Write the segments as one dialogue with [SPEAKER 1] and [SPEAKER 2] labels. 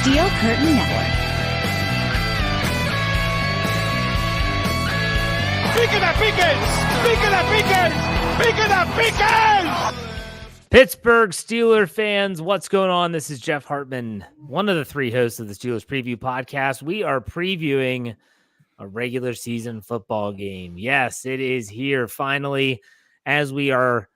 [SPEAKER 1] Steel Curtain Network.
[SPEAKER 2] Pittsburgh Steelers fans, what's going on? This is Jeff Hartman, one of the three hosts of the Steelers Preview Podcast. We are previewing a regular season football game. Yes, it is here finally. As we are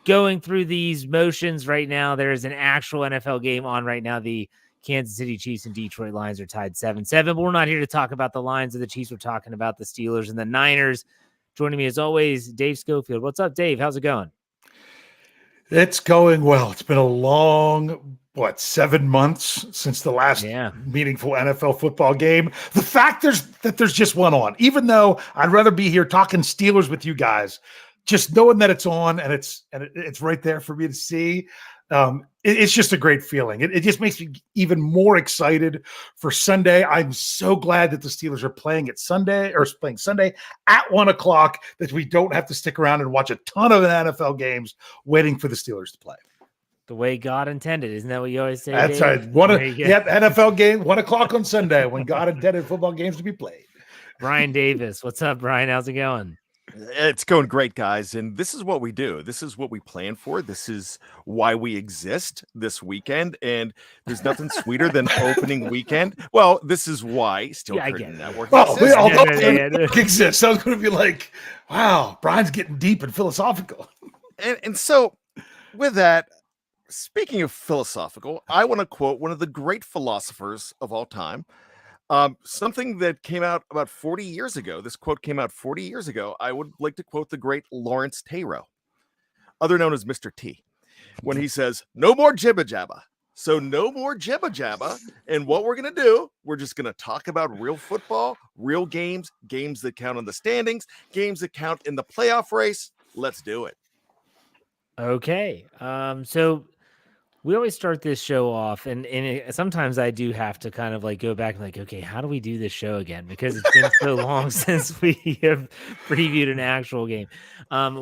[SPEAKER 2] going through these motions right now, there is an actual NFL game on right now. The Kansas City Chiefs and Detroit Lions are tied 7-7, but we're not here to talk about the Lions or the Chiefs. We're talking about the Steelers and the Niners. Joining me as always, Dave Schofield. What's up, Dave? How's it going?
[SPEAKER 3] It's going well. It's been a long, 7 months since the last meaningful NFL football game. The fact that there's just one on, even though I'd rather be here talking Steelers with you guys, just knowing that it's on and it's right there for me to see. It's just a great feeling. It just makes me even more excited for Sunday. I'm so glad that the Steelers are playing Sunday at 1:00, that we don't have to stick around and watch a ton of NFL games waiting for the Steelers to play.
[SPEAKER 2] The way God intended. Isn't that what you always say?
[SPEAKER 3] That's
[SPEAKER 2] Dave?
[SPEAKER 3] right. NFL game, 1:00 on Sunday when God intended football games to be played.
[SPEAKER 2] Bryan Davis. What's up, Bryan? How's it going?
[SPEAKER 4] It's going great, guys. And this is what we do. This is what we plan for. This is why we exist this weekend. And there's nothing sweeter than opening weekend. Well, this is why Steel Curtain Network
[SPEAKER 3] exists. I was going to be like, wow, Brian's getting deep and philosophical.
[SPEAKER 4] And so with that, speaking of philosophical, I want to quote one of the great philosophers of all time. Something that came out about 40 years ago. This quote came out 40 years ago. I would like to quote the great Lawrence Taylor, other known as Mr. T, when he says, "No more jibba jabba." So no more jibba jabba. And what we're going to do, we're just going to talk about real football, real games, games that count in the standings, games that count in the playoff race. Let's do it.
[SPEAKER 2] Okay. So we always start this show off, and sometimes I do have to kind of like go back and like, okay, how do we do this show again? Because it's been so long since we have previewed an actual game.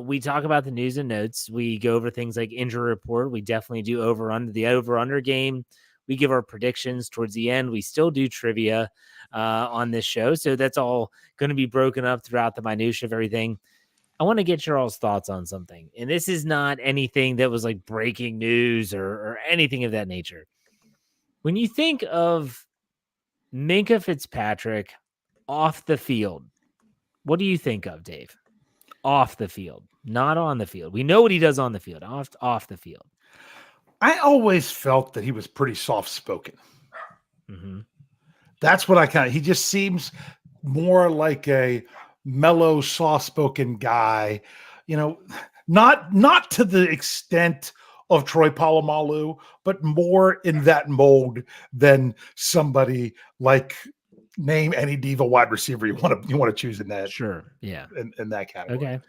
[SPEAKER 2] We talk about the news and notes. We go over things like injury report. We definitely do the over-under game. We give our predictions towards the end. We still do trivia on this show. So that's all going to be broken up throughout the minutia of everything. I want to get your all's thoughts on something. And this is not anything that was like breaking news or anything of that nature. When you think of Minka Fitzpatrick off the field, what do you think of, Dave? Off the field, not on the field. We know what he does on the field, off the field.
[SPEAKER 3] I always felt that he was pretty soft-spoken.
[SPEAKER 2] Mm-hmm.
[SPEAKER 3] That's what he just seems more like a mellow, soft-spoken guy, not to the extent of Troy Polamalu, but more in that mold than somebody like name any diva wide receiver you want to choose in that.
[SPEAKER 2] Sure, yeah,
[SPEAKER 3] in that category.
[SPEAKER 2] Okay,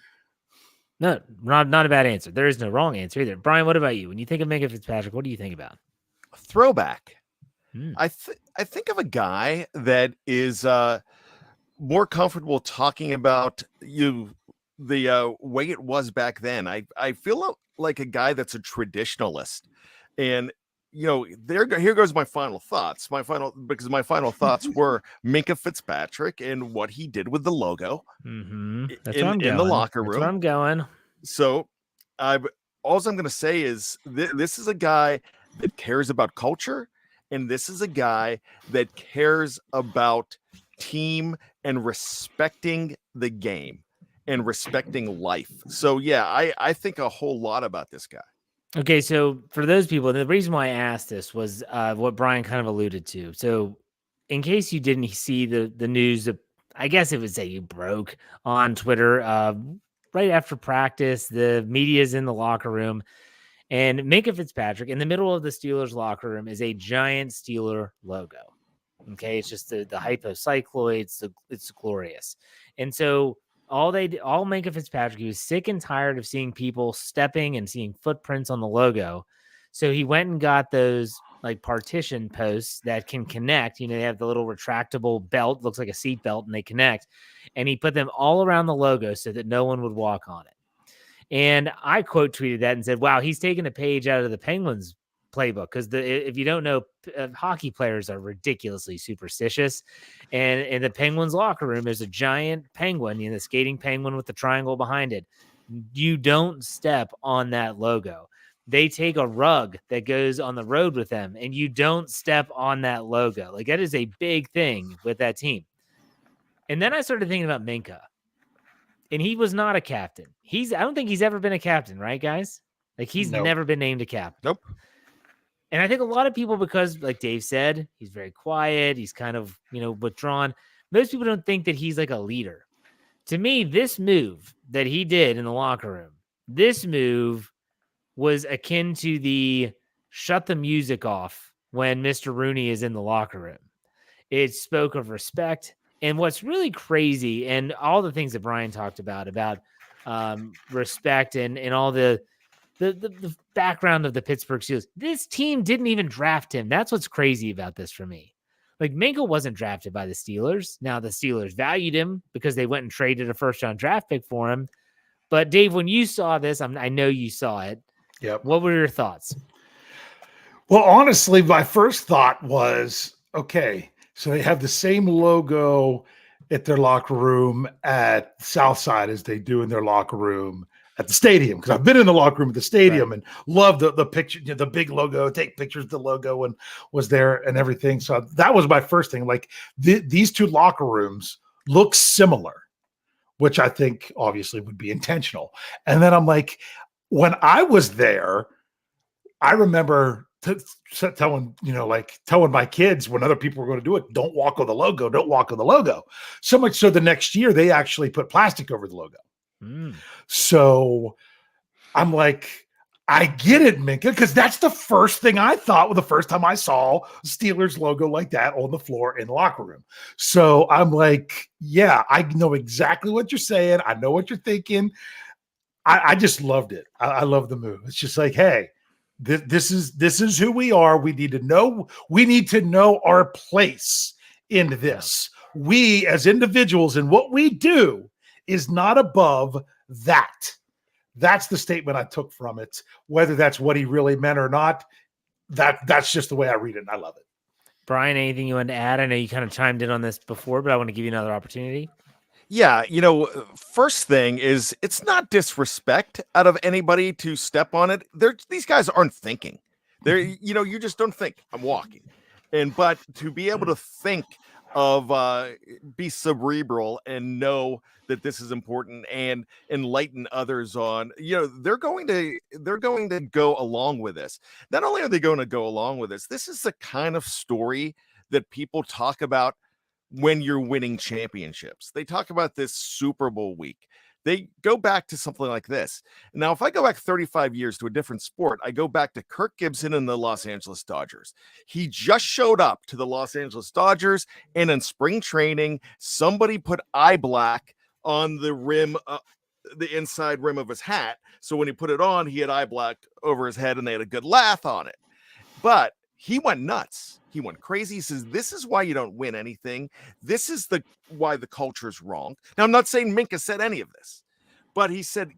[SPEAKER 2] no, not a bad answer. There is no wrong answer either. Bryan, what about you? When you think of Minka Fitzpatrick, what do you think about?
[SPEAKER 4] Throwback. I think of a guy that is more comfortable talking about the way it was back then. I feel like a guy that's a traditionalist, and here goes my final thoughts. My final thoughts were Minka Fitzpatrick and what he did with the logo
[SPEAKER 2] in
[SPEAKER 4] the locker room.
[SPEAKER 2] That's where I'm going.
[SPEAKER 4] So all I'm going to say is this is a guy that cares about culture, and this is a guy that cares about team and respecting the game and respecting life. So yeah, I think a whole lot about this guy.
[SPEAKER 2] Okay, so for those people, the reason why I asked this was what Bryan kind of alluded to. So in case you didn't see the news, I guess it would say you broke on Twitter right after practice. The media's in the locker room, and Minka Fitzpatrick in the middle of the Steelers locker room is a giant Steeler logo. Okay, it's just the hypocycloids. It's glorious. And so all Minka Fitzpatrick, he was sick and tired of seeing people stepping and seeing footprints on the logo. So he went and got those like partition posts that can connect. They have the little retractable belt, looks like a seat belt, and they connect. And he put them all around the logo so that no one would walk on it. And I quote tweeted that and said, wow, he's taking a page out of the Penguins playbook, because if you don't know, hockey players are ridiculously superstitious, and in the Penguins locker room, there's a giant penguin, the skating penguin with the triangle behind it. You don't step on that logo. They take a rug that goes on the road with them, and you don't step on that logo. Like, that is a big thing with that team. And then I started thinking about Minka, and he was not a captain. I don't think he's ever been a captain, right, guys? Like, he's never been named a captain.
[SPEAKER 4] Nope.
[SPEAKER 2] And I think a lot of people, because like Dave said, he's very quiet. He's kind of, withdrawn. Most people don't think that he's like a leader. To me, this move that he did in the locker room, this move was akin to the shut the music off when Mr. Rooney is in the locker room. It spoke of respect. And what's really crazy, and all the things that Bryan talked about respect and all the background of the Pittsburgh Steelers, this team didn't even draft him. That's what's crazy about this for me. Like, Minka wasn't drafted by the Steelers. Now, the Steelers valued him because they went and traded a first-round draft pick for him. But, Dave, when you saw this, I know you saw it.
[SPEAKER 3] Yep.
[SPEAKER 2] What were your thoughts?
[SPEAKER 3] Well, honestly, my first thought was, okay, so they have the same logo at their locker room at Southside as they do in their locker room at the stadium, because I've been in the locker room at the stadium and loved the picture, the big logo, take pictures of the logo and was there and everything. So that was my first thing. Like, these two locker rooms look similar, which I think obviously would be intentional. And then I'm like, when I was there, I remember telling my kids when other people were going to do it, don't walk on the logo, don't walk on the logo. So much so the next year they actually put plastic over the logo. So I'm like, I get it, Minka, because that's the first thing I thought the first time I saw Steelers logo like that on the floor in the locker room. So I'm like, yeah, I know exactly what you're saying. I know what you're thinking. I just loved it. I love the move. It's just like, hey, this is who we are. We need to know our place in this. We as individuals and what we do is not above that. That's the statement I took from it. Whether that's what he really meant or not, that's just the way I read it, and I love it.
[SPEAKER 2] Bryan, anything you want to add? I know you kind of chimed in on this before, but I want to give you another opportunity.
[SPEAKER 4] Yeah, first thing is, it's not disrespect out of anybody to step on it. These guys aren't thinking. You just don't think, I'm walking. But to be able to think of be cerebral and know that this is important and enlighten others on, they're going to go along with this. Not only are they going to go along with this is the kind of story that people talk about when you're winning championships. They talk about this Super Bowl week. They go back to something like this. Now, if I go back 35 years to a different sport, I go back to Kirk Gibson and the Los Angeles Dodgers. He just showed up to the Los Angeles Dodgers, and in spring training, somebody put eye black on the rim, the inside rim of his hat. So when he put it on, he had eye black over his head, and they had a good laugh on it. But he went nuts. He went crazy. He says, this is why you don't win anything. This is why the culture is wrong. Now, I'm not saying Minka said any of this, but he said,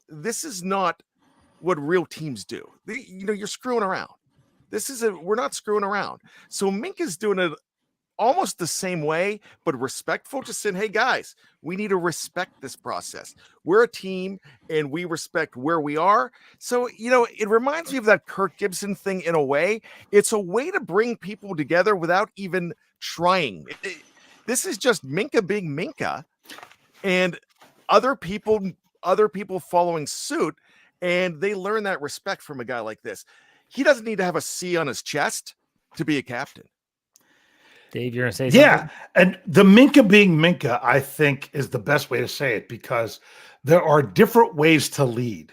[SPEAKER 4] this is not what real teams do. You're screwing around. We're not screwing around. So Minka's doing it almost the same way, but respectful, just saying, hey guys, we need to respect this process. We're a team and we respect where we are. So, it reminds me of that Kirk Gibson thing in a way. It's a way to bring people together without even trying. This is just Minka being Minka and other people following suit, and they learn that respect from a guy like this. He doesn't need to have a C on his chest to be a captain.
[SPEAKER 2] Dave, you're going to say something?
[SPEAKER 3] Yeah, and the Minka being Minka, I think, is the best way to say it, because there are different ways to lead.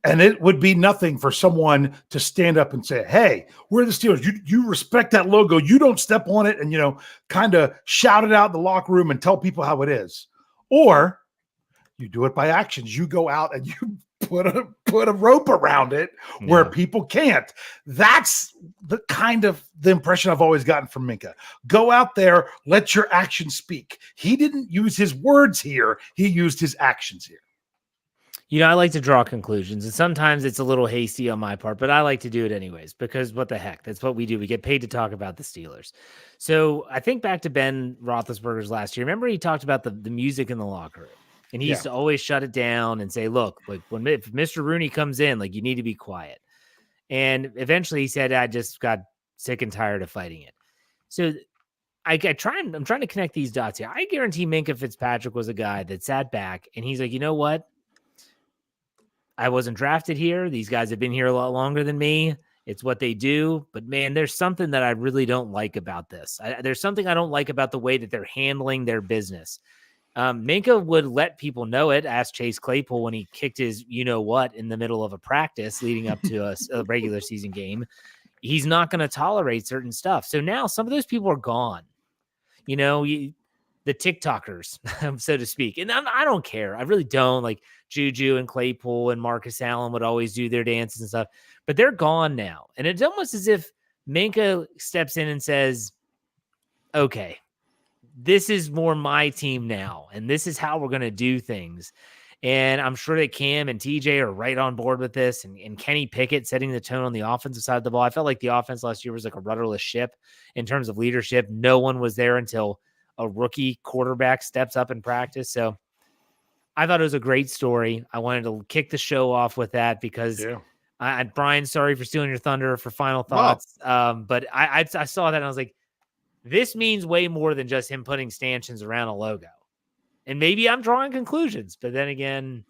[SPEAKER 3] And it would be nothing for someone to stand up and say, hey, we're the Steelers. You respect that logo. You don't step on it and, kind of shout it out in the locker room and tell people how it is. Or you do it by actions. You go out and you put a rope around it where people can't. That's the impression I've always gotten from Minka. Go out there, let your actions speak. He didn't use his words here. He used his actions here.
[SPEAKER 2] I like to draw conclusions, and sometimes it's a little hasty on my part, but I like to do it anyways because what the heck? That's what we do. We get paid to talk about the Steelers. So I think back to Ben Roethlisberger's last year. Remember he talked about the music in the locker room, and he used to always shut it down and say, look, like if Mr. Rooney comes in, like you need to be quiet. And eventually he said, I just got sick and tired of fighting it. So I'm trying to connect these dots here. I guarantee Minka Fitzpatrick was a guy that sat back and he's like, you know what? I wasn't drafted here. These guys have been here a lot longer than me. It's what they do. But man, there's something that I really don't like about this. There's something I don't like about the way that they're handling their business. Minka would let people know it. Ask Chase Claypool when he kicked his you-know-what in the middle of a practice leading up to a regular season game. He's not going to tolerate certain stuff. So now some of those people are gone. The TikTokers, so to speak. And I don't care. I really don't. Like Juju and Claypool and Marcus Allen would always do their dances and stuff, but they're gone now. And it's almost as if Minka steps in and says, okay, this is more my team now, and this is how we're going to do things. And I'm sure that Cam and TJ are right on board with this, and Kenny Pickett setting the tone on the offensive side of the ball. I felt like the offense last year was like a rudderless ship in terms of leadership. No one was there until a rookie quarterback steps up in practice. So I thought it was a great story. I wanted to kick the show off with that because Brian, sorry for stealing your thunder for final thoughts. Wow. But I saw that and I was like, this means way more than just him putting stanchions around a logo. And maybe I'm drawing conclusions, but then again,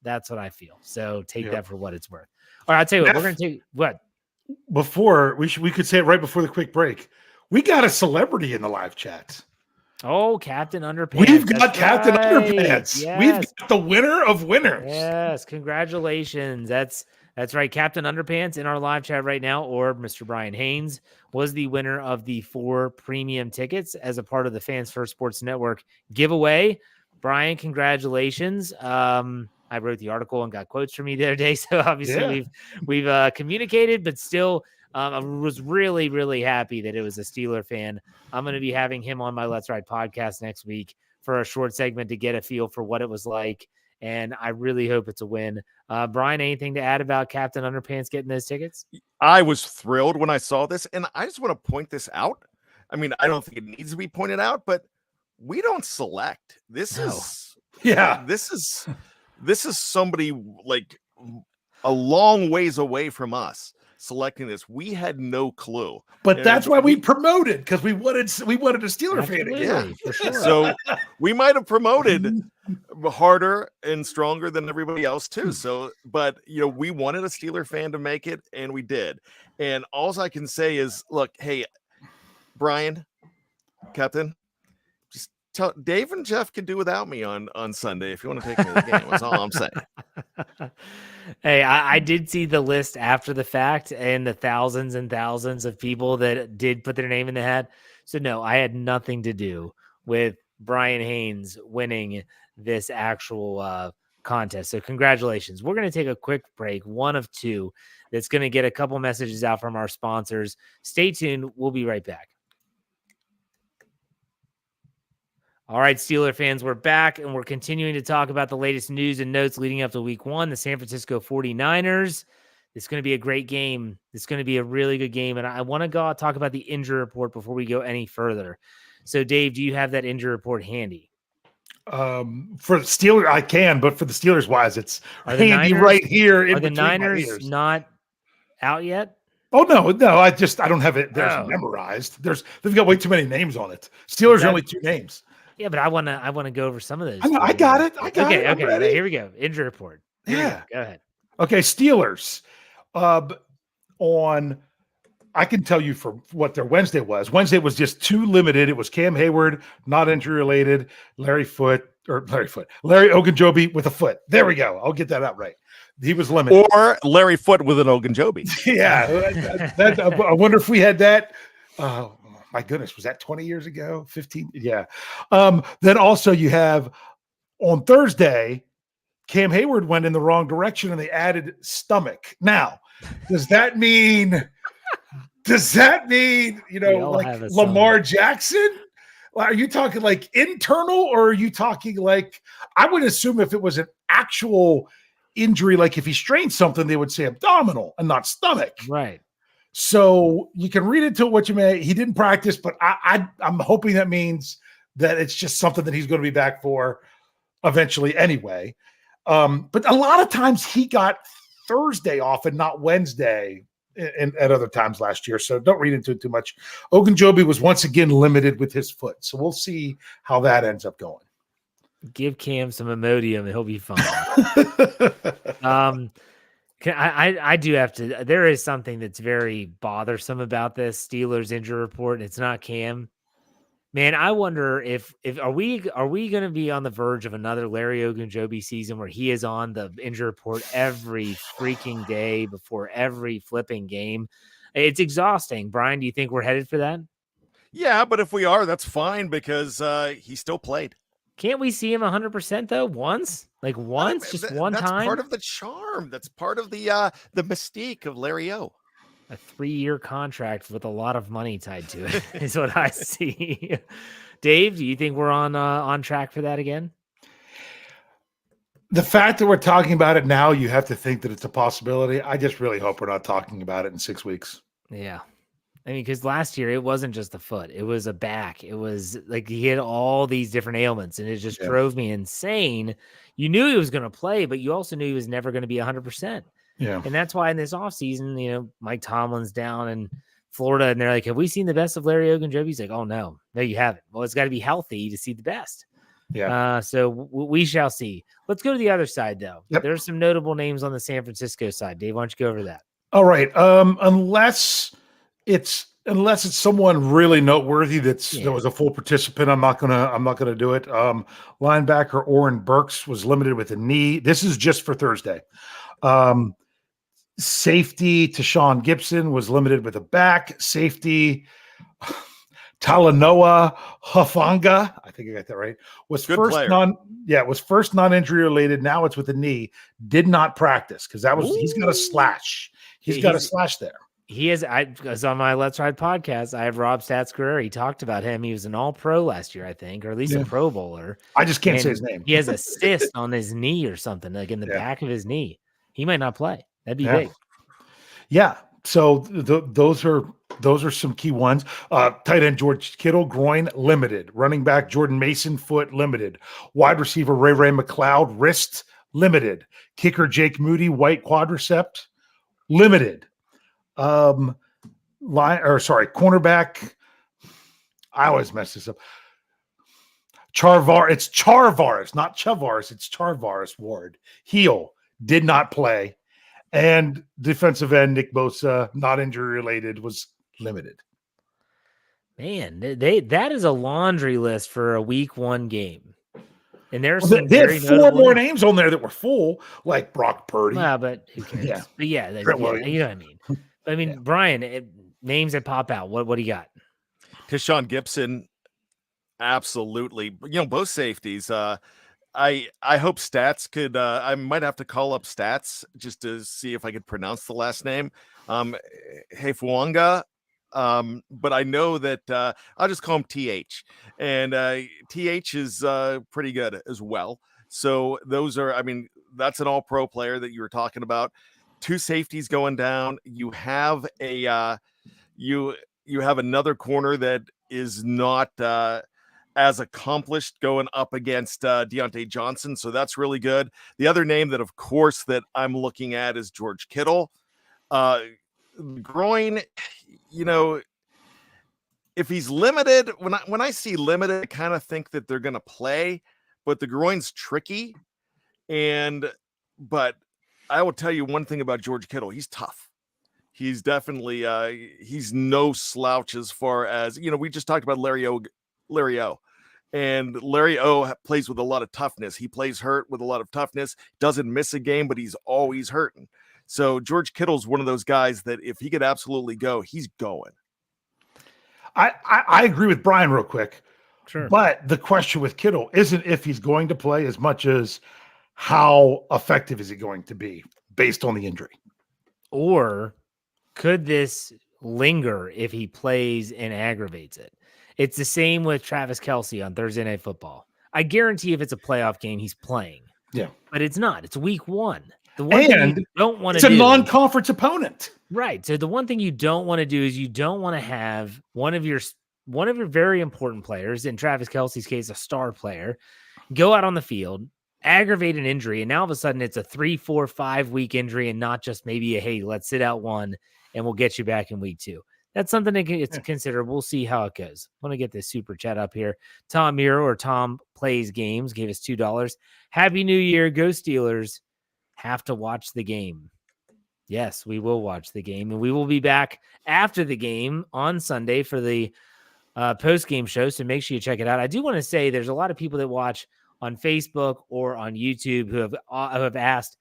[SPEAKER 2] that's what I feel. So take that for what it's worth. All right, I'll tell you what, we're going to take what?
[SPEAKER 3] Before we could say it right before the quick break. We got a celebrity in the live chat.
[SPEAKER 2] Oh, Captain Underpants.
[SPEAKER 3] We've got Captain Underpants.
[SPEAKER 2] Yes.
[SPEAKER 3] We've got the winner of winners.
[SPEAKER 2] Yes, congratulations. That's right. Captain Underpants in our live chat right now, or Mr. Brian Haynes, was the winner of the 4 premium tickets as a part of the Fans First Sports Network giveaway. Brian, congratulations. I wrote the article and got quotes from you the other day, so obviously we've communicated, but still I was really, really happy that it was a Steeler fan. I'm going to be having him on my Let's Ride podcast next week for a short segment to get a feel for what it was like. And I really hope it's a win. Brian, anything to add about Captain Underpants getting those tickets?
[SPEAKER 4] I was thrilled when I saw this, and I just want to point this out. I mean, I don't think it needs to be pointed out, but we don't select. This is somebody like a long ways away from us selecting this. We had no clue,
[SPEAKER 3] but that's why we promoted, because we wanted a Steeler fan
[SPEAKER 2] again. For sure.
[SPEAKER 4] So we might have promoted harder and stronger than everybody else too. So, but we wanted a Steeler fan to make it, and we did. And all I can say is, look, hey, Brian, Captain, just tell Dave and Jeff can do without me on Sunday if you want to take me to the game. That's all I'm saying.
[SPEAKER 2] Hey, I did see the list after the fact and the thousands and thousands of people that did put their name in the hat. So no, I had nothing to do with Brian Haynes winning this actual contest. So congratulations. We're going to take a quick break, one of 2, that's going to get a couple messages out from our sponsors. Stay tuned. We'll be right back. All right, Steeler fans, we're back, and we're continuing to talk about the latest news and notes leading up to week 1, the San Francisco 49ers. It's going to be a great game. It's going to be a really good game, and I want to go talk about the injury report before we go any further. So, Dave, do you have that injury report handy?
[SPEAKER 3] For the Steelers, I can, but for the Steelers wise, it's handy right here.
[SPEAKER 2] Are the Niners not out yet?
[SPEAKER 3] Oh, no, I don't have it. There's memorized. They've got way too many names on it. Steelers are only 2 names.
[SPEAKER 2] Yeah, but I want to go over some of those.
[SPEAKER 3] I got it.
[SPEAKER 2] Okay. Here we go. Injury report. Go ahead.
[SPEAKER 3] Okay, Steelers. I can tell you for what their Wednesday was. Wednesday was just too limited. It was Cam Hayward, not injury related. Larry Ogunjobi with a foot. There we go. I'll get that out right. He was limited.
[SPEAKER 4] Or Larry Foote with an Ogunjobi.
[SPEAKER 3] Yeah. I wonder if we had that. My goodness, was that 20 years ago? 15? Yeah. Then also you have on Thursday, Cam Hayward went in the wrong direction and they added stomach. Now, does that mean, like Lamar Jackson? Are you talking like internal, or are you talking like, I would assume if it was an actual injury, like if he strained something, they would say abdominal and not stomach.
[SPEAKER 2] Right.
[SPEAKER 3] So you can read into it what you may. He didn't practice, but I'm hoping that means that it's just something that he's going to be back for eventually anyway. But a lot of times he got Thursday off and not Wednesday at other times last year. So don't read into it too much. Ogunjobi was once again limited with his foot. So we'll see how that ends up going.
[SPEAKER 2] Give Cam some Imodium and he'll be fine. I do have to. There is something that's very bothersome about this Steelers injury report, and it's not Cam. Man, I wonder if are we going to be on the verge of another Larry Ogunjobi season where he is on the injury report every freaking day before every flipping game? It's exhausting. Brian, do you think we're headed for that?
[SPEAKER 4] Yeah, but if we are, that's fine because he still played.
[SPEAKER 2] Can't we see him 100% though? Once, like once, just one
[SPEAKER 4] that's
[SPEAKER 2] time.
[SPEAKER 4] That's part of the charm. That's part of the mystique of Larry O.
[SPEAKER 2] A 3-year contract with a lot of money tied to it is what I see. Dave, do you think we're on track for that again?
[SPEAKER 3] The fact that we're talking about it now, you have to think that it's a possibility. I just really hope we're not talking about it in 6 weeks.
[SPEAKER 2] Yeah. I mean, because last year it wasn't just a foot, it was a back. It was like he had all these different ailments, and it just drove me insane. You knew he was going to play, but you also knew he was never going to be 100%.
[SPEAKER 3] Yeah.
[SPEAKER 2] And that's why in this offseason, Mike Tomlin's down in Florida, and they're like, have we seen the best of Larry Ogunjobi? He's like, oh, no, you haven't. Well, it's got to be healthy to see the best.
[SPEAKER 3] Yeah.
[SPEAKER 2] So we shall see. Let's go to the other side, though.
[SPEAKER 3] Yep.
[SPEAKER 2] There's some notable names on the San Francisco side. Dave, why don't you go over that?
[SPEAKER 3] All right. Unless it's someone really noteworthy that was a full participant, I'm not gonna do it. Linebacker Oren Burks was limited with a knee. This is just for Thursday. Safety Tashawn Gibson was limited with a back. Safety Talanoa Hufanga, I think I got that right, was
[SPEAKER 4] Good
[SPEAKER 3] first
[SPEAKER 4] player.
[SPEAKER 3] was first non-injury related. Now it's with a knee. Did not practice because he's got a slash. He's got a slash there.
[SPEAKER 2] He is. Because on my Let's Ride podcast, I have Rob Statsguerrero. He talked about him. He was an All-Pro last year, I think, or at least a Pro Bowler.
[SPEAKER 3] I just can't say his name.
[SPEAKER 2] He has a cyst on his knee or something, like in the back of his knee. He might not play. That'd be big.
[SPEAKER 3] Yeah. So those are some key ones. Tight end George Kittle, groin, limited. Running back Jordan Mason, foot, limited. Wide receiver Ray McLeod, wrist, limited. Kicker Jake Moody, white quadricep, limited. Cornerback. I always mess this up. It's Charvaris, not Chavaris. It's Charvaris Ward. Heel did not play. And defensive end Nick Bosa, not injury related, was limited.
[SPEAKER 2] Man, that is a laundry list for a week 1 game. And there's
[SPEAKER 3] they had 4 more names on there that were full, like Brock Purdy.
[SPEAKER 2] Well, but who cares?
[SPEAKER 3] Yeah.
[SPEAKER 2] But you know what I mean. Brian, names that pop out. What do you got?
[SPEAKER 4] Tashawn Gibson, absolutely. Both safeties. I hope Stats could. I might have to call up Stats just to see if I could pronounce the last name. Hefuanga. But I know that I'll just call him TH, and TH is pretty good as well. So those are. I mean, that's an All-Pro player that you were talking about. 2 safeties going down. You have a you have another corner that is not as accomplished going up against Deontay Johnson. So that's really good. The other name that, of course, that I'm looking at is George Kittle. Groin, if he's limited, when I see limited, I kind of think that they're going to play, but the groin's tricky. But I will tell you one thing about George Kittle. He's tough. He's definitely he's no slouch as far as, we just talked about Larry O. And Larry O plays with a lot of toughness. He plays hurt with a lot of toughness, doesn't miss a game, but he's always hurting. So George Kittle's one of those guys that if he could absolutely go, he's going.
[SPEAKER 3] I agree with Brian real quick.
[SPEAKER 2] Sure.
[SPEAKER 3] But the question with Kittle isn't if he's going to play as much as how effective is he going to be based on the injury.
[SPEAKER 2] Or could this linger if he plays and aggravates it? It's the same with Travis Kelce on Thursday Night Football. I guarantee if it's a playoff game, he's playing.
[SPEAKER 3] Yeah.
[SPEAKER 2] But it's not. It's week 1. The one thing you don't want to do.
[SPEAKER 3] It's a non-conference opponent.
[SPEAKER 2] Right. So the one thing you don't want to do is you don't want to have one of your very important players, in Travis Kelce's case, a star player, go out on the field, aggravate an injury, and now all of a sudden it's a 3, 4, 5 week injury and not just maybe hey, let's sit out one and we'll get you back in week 2. That's something to consider. We'll see how it goes. I want to get this super chat up here. Tom Miro, or Tom Plays Games, gave us $2. Happy New Year. Go Steelers. Have to watch the game. Yes, we will watch the game, and we will be back after the game on Sunday for the post-game show, so make sure you check it out. I do want to say there's a lot of people that watch on Facebook or on YouTube who have asked,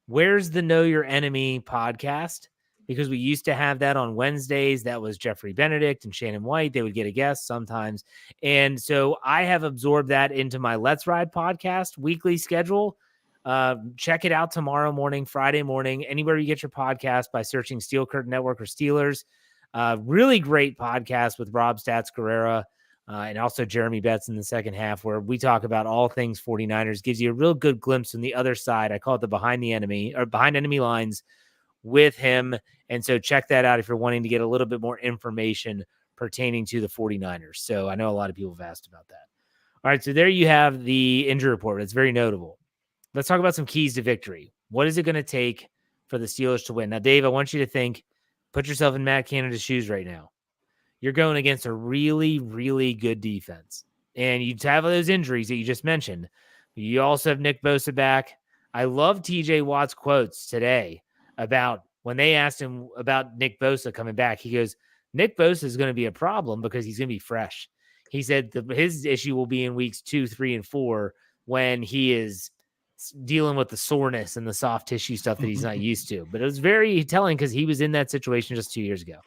[SPEAKER 2] where's the Know Your Enemy podcast? Because we used to have that on Wednesdays. That was Jeffrey Benedict and Shannon White. They would get a guest sometimes. And so I have absorbed that into my Let's Ride podcast weekly schedule. Check it out tomorrow morning, Friday morning, anywhere you get your podcast by searching Steel Curtain Network or Steelers. Really great podcast with Rob Stats Guerrera and also Jeremy Betts in the second half, where we talk about all things 49ers. Gives you a real good glimpse on the other side. I call it the behind enemy lines with him. And so check that out if you're wanting to get a little bit more information pertaining to the 49ers. So I know a lot of people have asked about that. All right, so there you have the injury report. It's very notable. Let's talk about some keys to victory. What is it going to take for the Steelers to win? Now, Dave, I want you to put yourself in Matt Canada's shoes right now. You're going against a really, really good defense. And you have those injuries that you just mentioned. You also have Nick Bosa back. I love TJ Watt's quotes today about when they asked him about Nick Bosa coming back. He goes, Nick Bosa is going to be a problem because he's going to be fresh. He said his issue will be in weeks 2, 3, and 4 when he is dealing with the soreness and the soft tissue stuff that he's not used to. But it was very telling because he was in that situation just 2 years ago.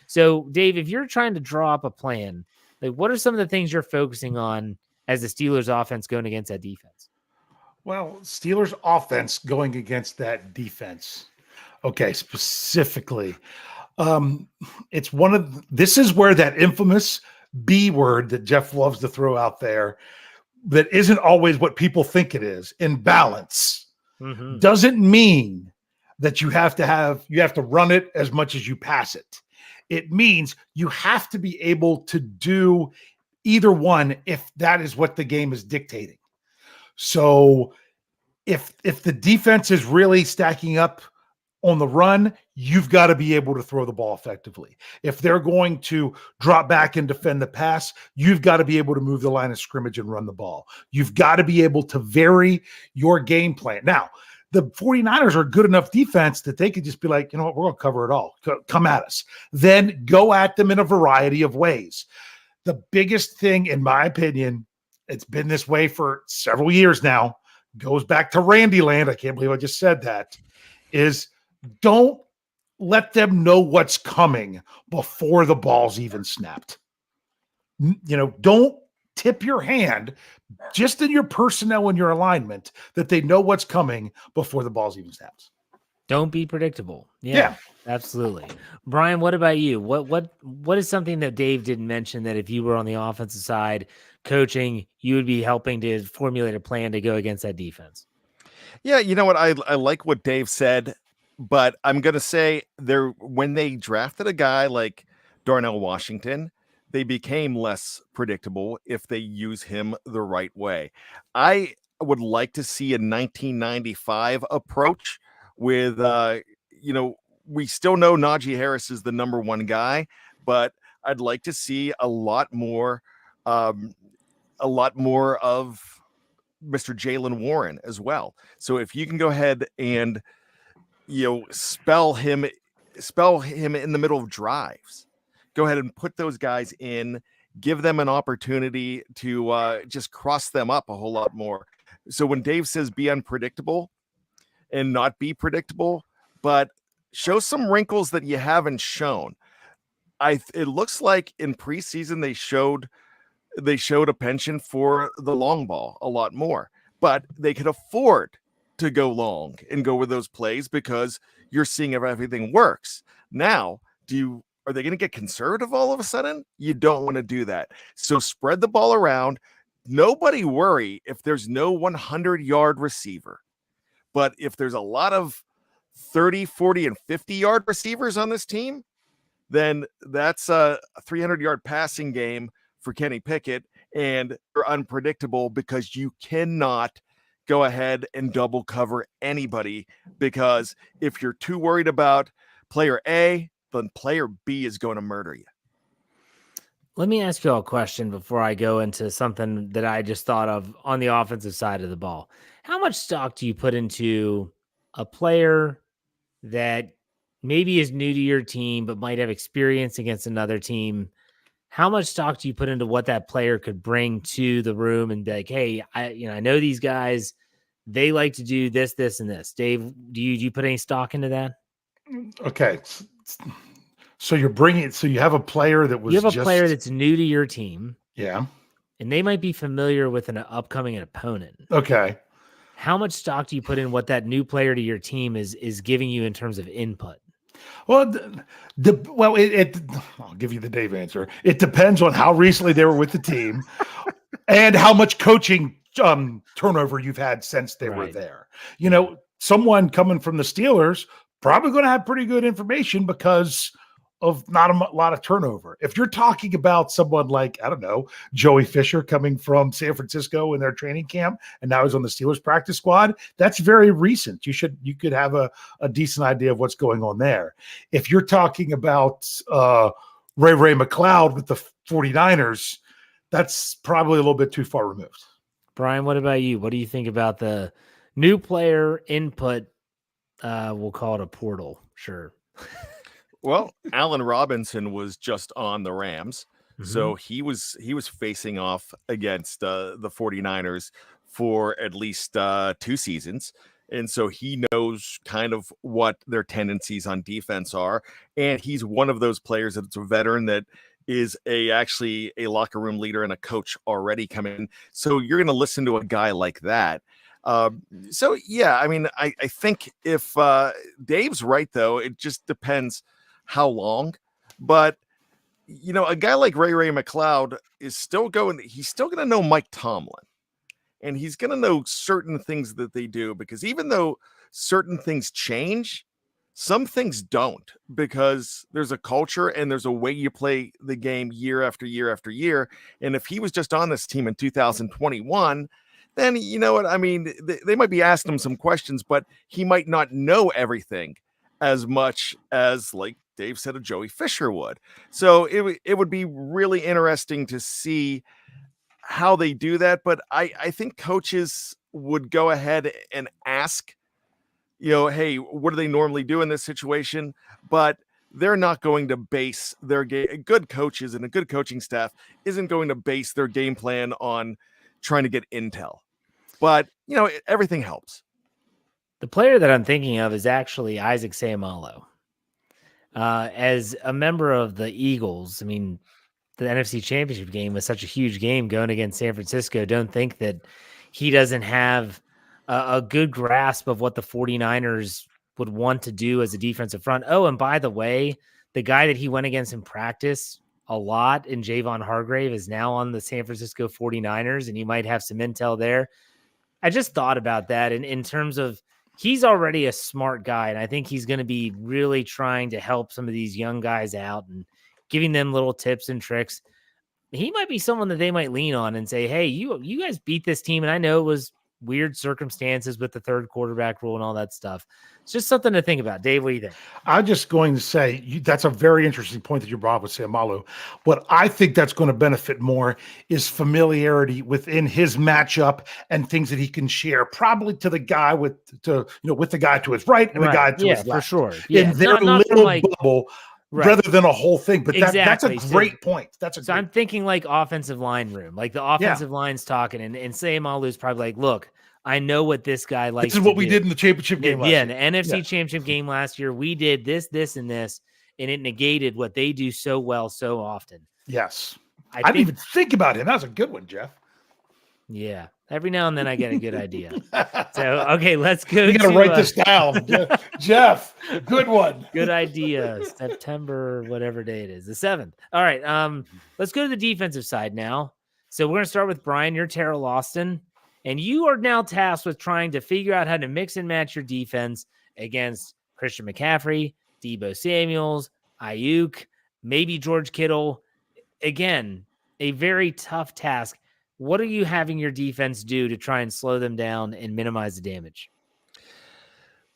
[SPEAKER 2] So, Dave, if you're trying to draw up a plan, like what are some of the things you're focusing on as the Steelers offense going against that defense?
[SPEAKER 3] Well, Steelers offense going against that defense. Okay, specifically, this is where that infamous B word that Jeff loves to throw out there that isn't always what people think it is, imbalance, doesn't mean that you have to run it as much as you pass it. It means you have to be able to do either one if that is what the game is dictating. So if the defense is really stacking up on the run, you've got to be able to throw the ball effectively. If they're going to drop back and defend the pass, you've got to be able to move the line of scrimmage and run the ball. You've got to be able to vary your game plan. Now, the 49ers are a good enough defense that they could just be like, you know what, we're going to cover it all. Come at us. Then go at them in a variety of ways. The biggest thing, in my opinion, it's been this way for several years now, goes back to Randy Land. I can't believe I just said that, is don't let them know what's coming before the ball's even snapped. Don't tip your hand just in your personnel and your alignment that they know what's coming before the ball's even snaps.
[SPEAKER 2] Don't be predictable. Yeah, absolutely. Brian, what about you? What is something that Dave didn't mention that if you were on the offensive side coaching, you would be helping to formulate a plan to go against that defense?
[SPEAKER 4] Yeah, you know what? I like what Dave said, but I'm going to say when they drafted a guy like Darnell Washington, they became less predictable if they use him the right way. I would like to see a 1995 approach with, we still know Najee Harris is the number one guy, but I'd like to see a lot more of Mr. Jaylen Warren as well. So if you can go ahead and spell him in the middle of drives, go ahead and put those guys in, give them an opportunity to just cross them up a whole lot more. So when Dave says be unpredictable and not be predictable, but show some wrinkles that you haven't shown. It looks like in preseason they showed a penchant for the long ball a lot more, but they could afford to go long and go with those plays because you're seeing if everything works. Now, are they going to get conservative all of a sudden? You don't want to do that. So spread the ball around. Nobody worry if there's no 100-yard receiver. But if there's a lot of 30, 40, and 50-yard receivers on this team, then that's a 300-yard passing game for Kenny Pickett, and you're unpredictable because you cannot go ahead and double cover anybody, because if you're too worried about player A, then player B is going to murder you.
[SPEAKER 2] Let me ask you all a question before I go into something that I just thought of on the offensive side of the ball. How much stock do you put into a player that maybe is new to your team, but might have experience against another team? How much stock do you put into what that player could bring to the room and be like, hey, I know these guys, they like to do this, this, and this. Dave, do you put any stock into that?
[SPEAKER 3] Okay. So you have a player that was
[SPEAKER 2] player that's new to your team.
[SPEAKER 3] Yeah.
[SPEAKER 2] And they might be familiar with an upcoming opponent.
[SPEAKER 3] Okay.
[SPEAKER 2] How much stock do you put in what that new player to your team is giving you in terms of input?
[SPEAKER 3] Well, I'll give you the Dave answer. It depends on how recently they were with the team and how much coaching turnover you've had since they were there. You know, someone coming from the Steelers probably going to have pretty good information because of not a lot of turnover. If you're talking about someone like, I don't know, Joey Fisher coming from San Francisco in their training camp, and now he's on the Steelers practice squad, that's very recent. You could have a decent idea of what's going on there. If you're talking about Ray McCloud with the 49ers, that's probably a little bit too far removed.
[SPEAKER 2] Bryan, what about you? What do you think about the new player input? We'll call it a portal. Sure.
[SPEAKER 4] Well, Allen Robinson was just on the Rams. So he was facing off against the 49ers for at least 2 seasons. And so he knows kind of what their tendencies on defense are. And he's one of those players that's a veteran that is actually a locker room leader and a coach already coming in. So you're going to listen to a guy like that. So, yeah, I mean, I think if Dave's right, though, it just depends how long. But, you know, a guy like Ray McCloud is still going to know Mike Tomlin. And he's going to know certain things that they do, because even though certain things change, some things don't, because there's a culture and there's a way you play the game year after year after year. And if he was just on this team in 2021, then you know what I mean? They might be asking him some questions, but he might not know everything as much as, like Dave said, a Joey Fisher would. So it would be really interesting to see how they do that. But I think coaches would go ahead and ask, you know, hey, what do they normally do in this situation? But they're not going to base their game. Good coaches and a good coaching staff isn't going to base their game plan on trying to get intel. But, you know, everything helps.
[SPEAKER 2] The player that I'm thinking of is actually Isaac Seumalo. As a member of the Eagles, I mean, the NFC Championship game was such a huge game going against San Francisco. Don't think that he doesn't have a good grasp of what the 49ers would want to do as a defensive front. Oh, and by the way, the guy that he went against in practice a lot in Javon Hargrave is now on the San Francisco 49ers, and you might have some intel there. I just thought about that in terms of he's already a smart guy, and I think he's going to be really trying to help some of these young guys out and giving them little tips and tricks. He might be someone that they might lean on and say, hey, you guys beat this team, and I know it was weird circumstances with the third quarterback rule and all that stuff. It's just something to think about. Dave, what do you think?
[SPEAKER 3] I'm just going to say that's a very interesting point that you brought up with Seumalo. What I think that's going to benefit more is familiarity within his matchup and things that he can share, probably to the guy with the guy to his right and the guy to his left.
[SPEAKER 2] For sure. Yeah,
[SPEAKER 3] in their little bubble. Right. Rather than a whole thing. But that's a great point.
[SPEAKER 2] I'm thinking like offensive line room. Like the offensive line's talking, and Seumalo's probably like, look, I know what this guy likes.
[SPEAKER 3] This is what we did in the championship game last year.
[SPEAKER 2] The NFC championship game last year. We did this, and this, and it negated what they do so well so often.
[SPEAKER 3] Yes. I didn't even think about him. That was a good one, Jeff.
[SPEAKER 2] Yeah. Every now and then I get a good idea. So, okay, let's go.
[SPEAKER 3] You got to write this down. Jeff, good one.
[SPEAKER 2] Good idea. September, whatever day it is, the 7th. All right. Let's go to the defensive side now. So we're going to start with Bryan. You're Terrell Austin. And you are now tasked with trying to figure out how to mix and match your defense against Christian McCaffrey, Deebo Samuels, Ayuk, maybe George Kittle. Again, a very tough task. What are you having your defense do to try and slow them down and minimize the damage?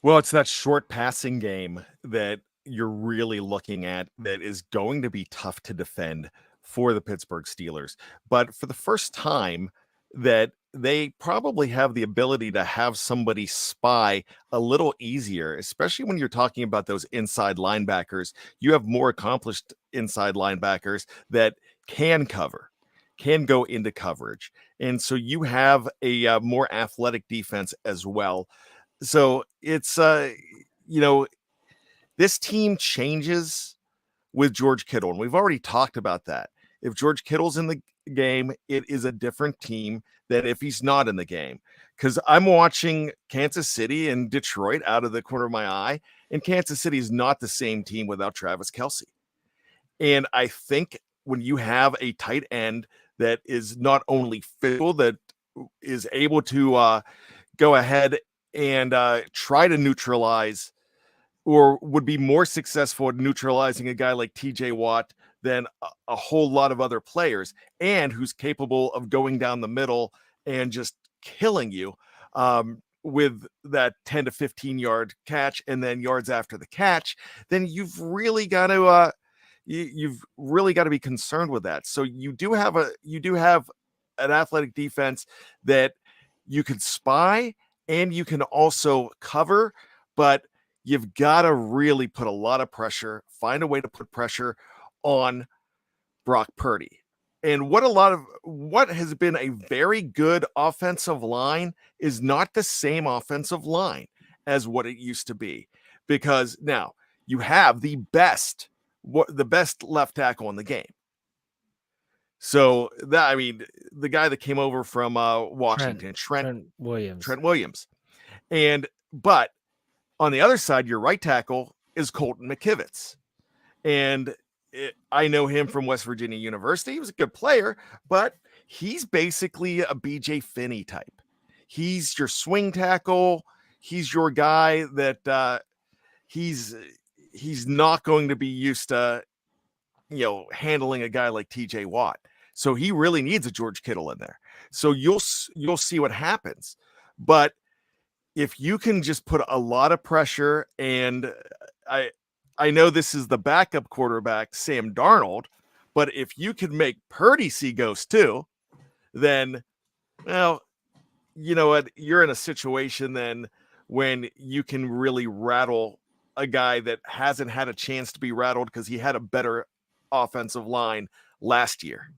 [SPEAKER 4] Well, it's that short passing game that you're really looking at that is going to be tough to defend for the Pittsburgh Steelers. But for the first time, that they probably have the ability to have somebody spy a little easier, especially when you're talking about those inside linebackers. You have more accomplished inside linebackers that can cover, can go into coverage. And so you have a more athletic defense as well. So it's, this team changes with George Kittle. And we've already talked about that. If George Kittle's in the game, it is a different team than if he's not in the game. Because I'm watching Kansas City and Detroit out of the corner of my eye, and Kansas City is not the same team without Travis Kelce. And I think when you have a tight end that is not only physical, that is able to go ahead and try to neutralize, or would be more successful at neutralizing a guy like TJ Watt than a whole lot of other players, and who's capable of going down the middle and just killing you with that 10 to 15 yard catch and then yards after the catch, then you've really got to you've really got to be concerned with that. So you do have an athletic defense that you can spy and you can also cover, but you've got to really put a lot of pressure, find a way to put pressure on Brock Purdy. And what has been a very good offensive line is not the same offensive line as what it used to be, because now you have the best left tackle in the game. So that, I mean, the guy that came over from Washington, Trent Williams. But on the other side, your right tackle is Colton McKivitz. And I know him from West Virginia University. He was a good player, but he's basically a BJ Finney type. He's your swing tackle. He's your guy that he's not going to be used to, handling a guy like TJ Watt. So he really needs a George Kittle in there. So you'll see what happens. But if you can just put a lot of pressure, and I know this is the backup quarterback, Sam Darnold, but if you could make Purdy see ghosts too, then, well, you know what? You're in a situation then when you can really rattle a guy that hasn't had a chance to be rattled because he had a better offensive line last year.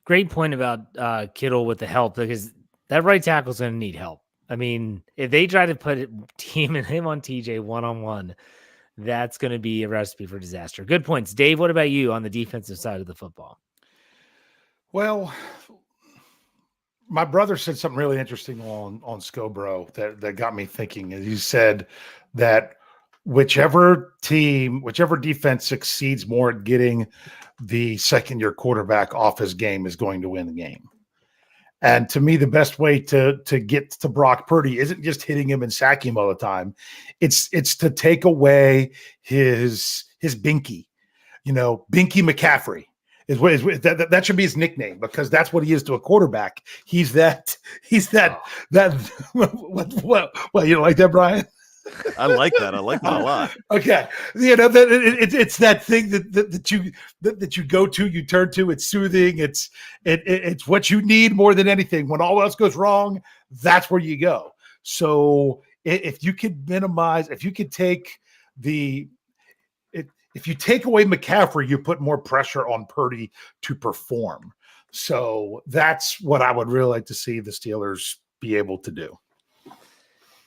[SPEAKER 2] Great point about Kittle with the help, because that right tackle is going to need help. I mean, if they try to put him on TJ one-on-one, that's going to be a recipe for disaster. Good points. Dave, what about you on the defensive side of the football?
[SPEAKER 3] Well, my brother said something really interesting on Scobro that got me thinking. He said that whichever defense succeeds more at getting the second-year quarterback off his game is going to win the game. And to me, the best way to get to Brock Purdy isn't just hitting him and sacking him all the time. It's to take away his Binky, Binky McCaffrey is that should be his nickname, because that's what he is to a quarterback. He's that what you don't like that, Brian?
[SPEAKER 4] I like that. I like that a lot.
[SPEAKER 3] Okay, it's that thing that you go to, you turn to. It's soothing. It's what you need more than anything. When all else goes wrong, that's where you go. So if you could minimize, if you could take if you take away McCaffrey, you put more pressure on Purdy to perform. So that's what I would really like to see the Steelers be able to do.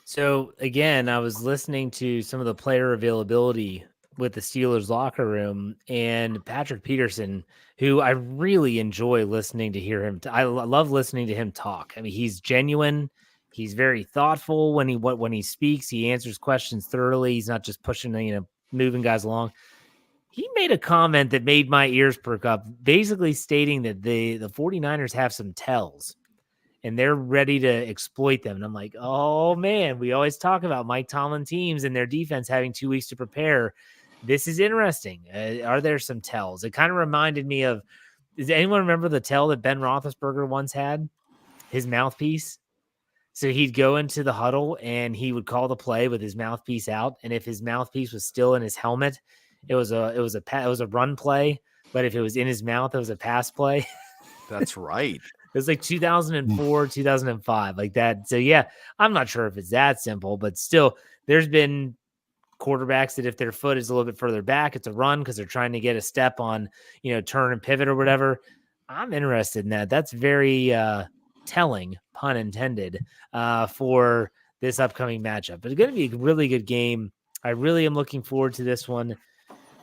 [SPEAKER 2] So again, I was listening to some of the player availability with the Steelers locker room, and Patrick Peterson, who I really enjoy listening to hear him. I love listening to him talk. I mean, he's genuine. He's very thoughtful when he speaks. He answers questions thoroughly. He's not just pushing, moving guys along. He made a comment that made my ears perk up, basically stating that the 49ers have some tells. and they're ready to exploit them. And I'm like, oh man, we always talk about Mike Tomlin teams and their defense having 2 weeks to prepare. This is interesting. Are there some tells? It kind of reminded me of, does anyone remember the tell that Ben Roethlisberger once had? His mouthpiece. So he'd go into the huddle and he would call the play with his mouthpiece out. And if his mouthpiece was still in his helmet, it was a run play. But if it was in his mouth, it was a pass play.
[SPEAKER 4] That's right.
[SPEAKER 2] It was like 2004, 2005, like that. So yeah, I'm not sure if it's that simple, but still, there's been quarterbacks that if their foot is a little bit further back, it's a run because they're trying to get a step on, turn and pivot or whatever. I'm interested in that. That's very telling, pun intended, for this upcoming matchup. But it's going to be a really good game. I really am looking forward to this one.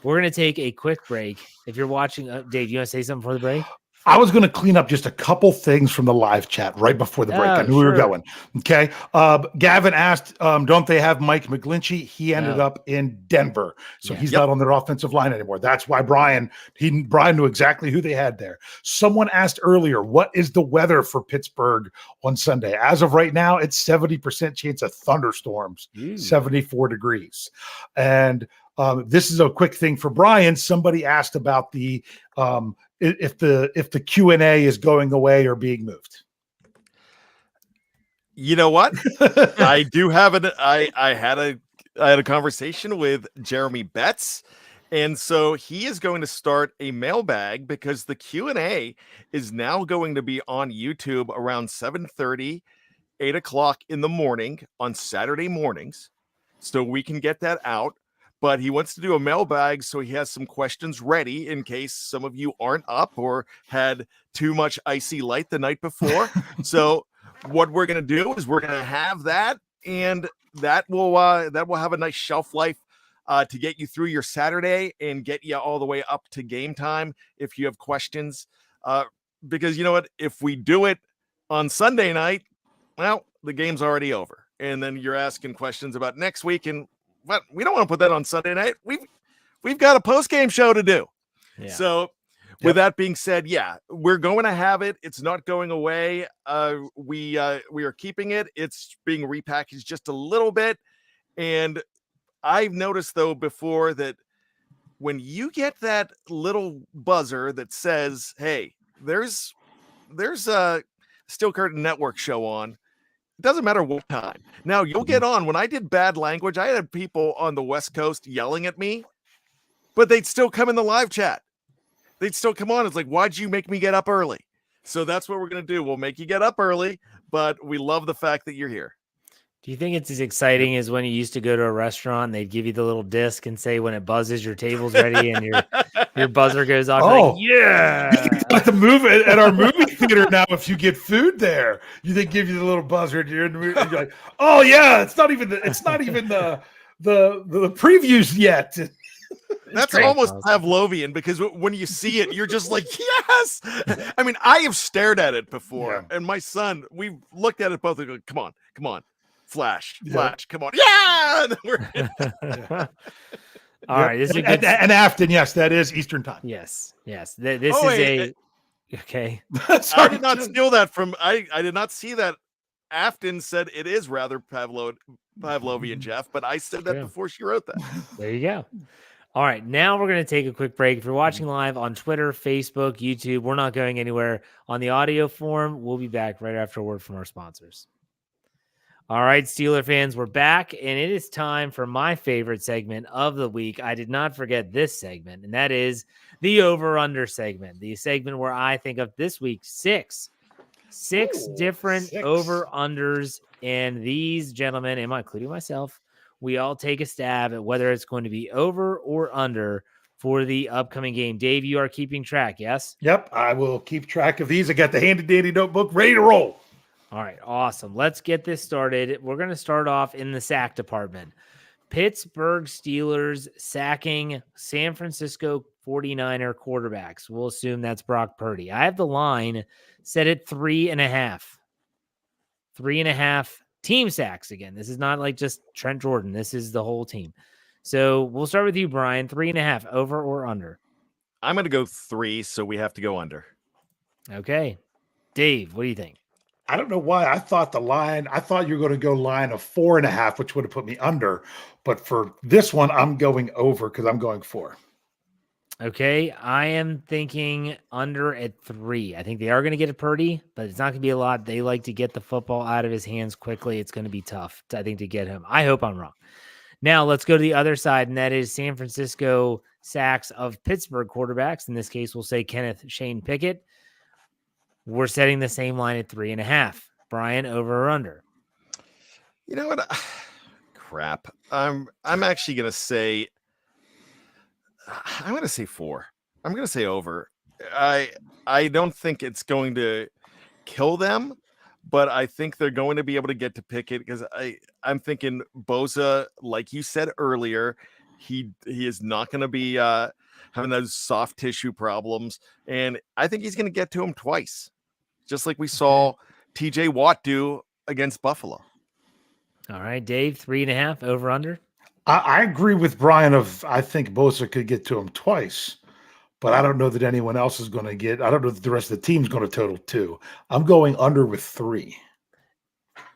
[SPEAKER 2] We're going to take a quick break. If you're watching, Dave, you want to say something before the break?
[SPEAKER 3] I was going to clean up just a couple things from the live chat right before the break. I knew we were going. Okay. Gavin asked, don't they have Mike McGlinchey? He ended up in Denver. So he's not on their offensive line anymore. That's why Brian knew exactly who they had there. Someone asked earlier, what is the weather for Pittsburgh on Sunday? As of right now, it's 70% chance of thunderstorms, 74 degrees. And this is a quick thing for Brian. Somebody asked about the if the Q&A is going away or being moved.
[SPEAKER 4] You know what? I do have I had a conversation with Jeremy Betts, and so he is going to start a mailbag because the Q&A is now going to be on YouTube around 7:30, 8 o'clock in the morning on Saturday mornings, so we can get that out. But he wants to do a mailbag, so he has some questions ready in case some of you aren't up or had too much icy light the night before. So what we're going to do is we're going to have that, and that will have a nice shelf life to get you through your Saturday and get you all the way up to game time if you have questions. Because you know what? If we do it on Sunday night, well, the game's already over. And then you're asking questions about next week, and but we don't want to put that on Sunday night. We've got a post-game show to do. Yeah. So with that being said, we're going to have it. It's not going away. We are keeping it. It's being repackaged just a little bit. And I've noticed though before that when you get that little buzzer that says, hey, there's a Steel Curtain Network show on, it doesn't matter what time. Now, you'll get on. When I did bad language, I had people on the West Coast yelling at me, but they'd still come in the live chat. They'd still come on. It's like, why'd you make me get up early? So that's what we're going to do. We'll make you get up early, but we love the fact that you're here.
[SPEAKER 2] Do you think it's as exciting as when you used to go to a restaurant and they'd give you the little disc and say when it buzzes, your table's ready and your buzzer goes off?
[SPEAKER 3] Oh,
[SPEAKER 2] like, yeah.
[SPEAKER 3] At the movie at our movie theater now, if you get food there, they give you the little buzzer and you're in the movie and you're like, oh yeah, it's not even the previews yet.
[SPEAKER 4] That's almost Pavlovian because when you see it, you're just like, yes. I mean, I have stared at it before, and my son, we've looked at it both and go, come on. Flash, come on. Yeah.
[SPEAKER 2] All right. This is
[SPEAKER 3] and Afton, yes, that is Eastern time.
[SPEAKER 2] Yes. This is okay.
[SPEAKER 4] I did not steal that from, I did not see that. Afton said it is rather Pavlovian, Jeff, but I said that before she wrote that.
[SPEAKER 2] There you go. All right, now we're going to take a quick break. If you're watching live on Twitter, Facebook, YouTube, we're not going anywhere. On the audio form, we'll be back right after a word from our sponsors. All right, Steeler fans, we're back, and it is time for my favorite segment of the week. I did not forget this segment, and that is the over-under segment, the segment where I think of this week six different over-unders, and these gentlemen, including myself, we all take a stab at whether it's going to be over or under for the upcoming game. Dave, you are keeping track, yes?
[SPEAKER 3] Yep, I will keep track of these. I got the handy-dandy notebook ready to roll.
[SPEAKER 2] All right, awesome. Let's get this started. We're going to start off in the sack department. Pittsburgh Steelers sacking San Francisco 49er quarterbacks. We'll assume that's Brock Purdy. I have the line set at 3.5. 3.5 team sacks again. This is not like just Trent Jordan. This is the whole team. So we'll start with you, Brian. 3.5, over or under?
[SPEAKER 4] I'm going to go 3, so we have to go under.
[SPEAKER 2] Okay. Dave, what do you think?
[SPEAKER 3] I don't know why I thought I thought you were going to go line of 4.5, which would have put me under. But for this one, I'm going over because I'm going 4.
[SPEAKER 2] Okay, I am thinking under at 3. I think they are going to get a Purdy, but it's not going to be a lot. They like to get the football out of his hands quickly. It's going to be tough, I think, to get him. I hope I'm wrong. Now let's go to the other side, and that is San Francisco sacks of Pittsburgh quarterbacks. In this case, we'll say Kenneth Shane Pickett. We're setting the same line at 3.5. Brian, over or under?
[SPEAKER 4] You know what? Crap. I'm actually gonna say 4. I'm gonna say over. I don't think it's going to kill them, but I think they're going to be able to get to Pickett because I'm thinking Bosa, like you said earlier, he is not going to be having those soft tissue problems, and I think he's going to get to him twice, just like we saw TJ Watt do against Buffalo.
[SPEAKER 2] All right, Dave, 3.5, over under.
[SPEAKER 3] I agree with Brian I think Bosa could get to him twice, but I don't know that anyone else is going to get. I don't know that the rest of the team's going to total 2. I'm going under with 3.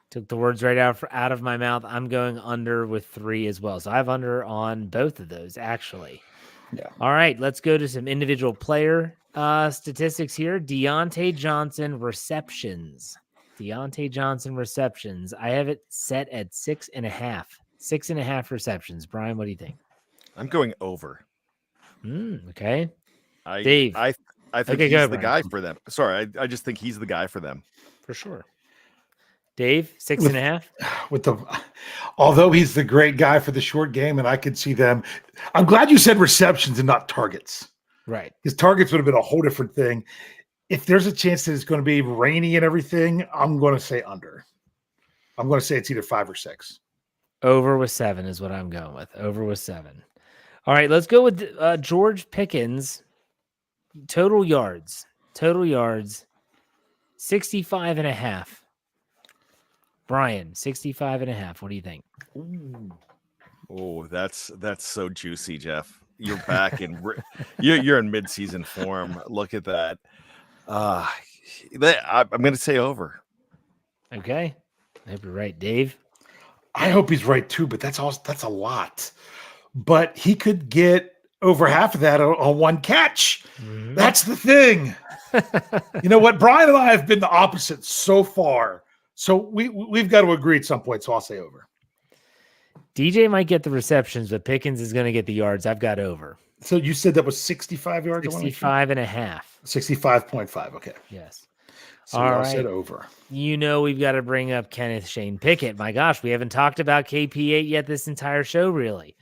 [SPEAKER 2] Took the words right out of my mouth. I'm going under with 3 as well. So I have under on both of those, actually.
[SPEAKER 3] Yeah.
[SPEAKER 2] All right, let's go to some individual player statistics here. Deontay Johnson receptions. Deontay Johnson receptions. I have it set at 6.5. 6.5 receptions. Brian, what do you think?
[SPEAKER 4] I'm going over.
[SPEAKER 2] Okay.
[SPEAKER 4] Dave. I think he's the guy for them. Sorry, I just think he's the guy for them.
[SPEAKER 2] For sure. Dave, 6.5.
[SPEAKER 3] Although he's the great guy for the short game, and I could see them. I'm glad you said receptions and not targets.
[SPEAKER 2] Right.
[SPEAKER 3] Because targets would have been a whole different thing. If there's a chance that it's going to be rainy and everything, I'm going to say under. I'm going to say it's either 5 or 6.
[SPEAKER 2] Over with 7 is what I'm going with. Over with 7. All right, let's go with George Pickens. Total yards, 65.5. Brian, 65.5. What do you think?
[SPEAKER 4] Oh, that's so juicy, Jeff. You're back in you're in mid-season form. Look at that. I'm going to say over.
[SPEAKER 2] Okay, I hope you're right, Dave.
[SPEAKER 3] I hope he's right too, but that's a lot. But he could get over half of that on one catch. Mm-hmm. That's the thing. You know what? Brian and I have been the opposite so far. So we've got to agree at some point. So I'll say over.
[SPEAKER 2] DJ might get the receptions, but Pickens is going to get the yards. I've got over.
[SPEAKER 3] So you said that was 65 yards?
[SPEAKER 2] 65.5.
[SPEAKER 3] 65.5. Okay.
[SPEAKER 2] Yes.
[SPEAKER 3] So I said over.
[SPEAKER 2] You know we've got to bring up Kenneth Shane Pickett. My gosh, we haven't talked about KP8 yet this entire show, really.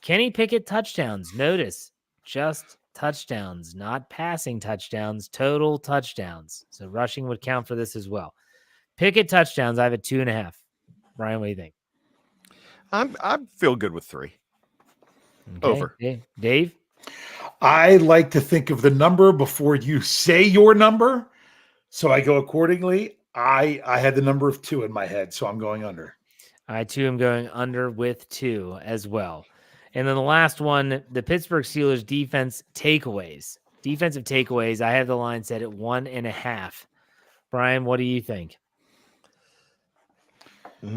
[SPEAKER 2] Kenny Pickett touchdowns. Notice, just touchdowns, not passing touchdowns, total touchdowns. So rushing would count for this as well. Pickett touchdowns, I have a 2.5. Brian, what do you think?
[SPEAKER 4] I feel good with 3. Okay. Over.
[SPEAKER 2] Dave?
[SPEAKER 3] I like to think of the number before you say your number. So I go accordingly. I had the number of 2 in my head, so I'm going under.
[SPEAKER 2] I, too, am going under with 2 as well. And then the last one, the Pittsburgh Steelers defensive takeaways. I have the line set at 1.5. Brian, what do you think?
[SPEAKER 4] Let